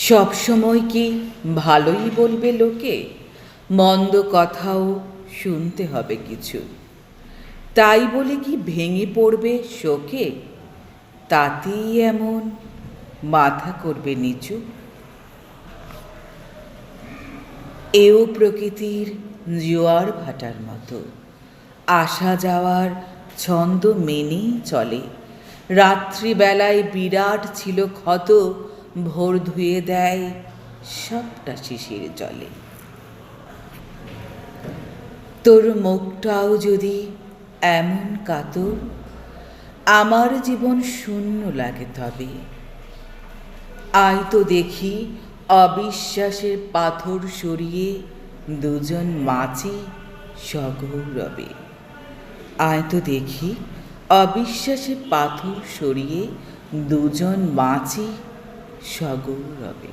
সব সময় কি ভালোই বলবে লোকে? মন্দ কথাও শুনতে হবে কিছু। তাই বলে কি ভেঙে পড়বে শোকে? তাতেই এমন মাথা করবে নিচু? এও প্রকৃতির জোয়ার ভাটার মতো, আসা যাওয়ার ছন্দ মেনেই চলে। রাত্রিবেলায় বিরাট ছিল ক্ষত, ভোর ধুয়ে দেয় সবটা শিশির জলে। তোর মুখটাও যদি এমন কাতর, আমার জীবন শূন্য লাগে তবে। আয় তো দেখি অবিশ্বাসের পাথর সরিয়ে দুজন মাছি সগৌরবে। আয় তো দেখি অবিশ্বাসের পাথর সরিয়ে দুজন মাছি সগৌরবে।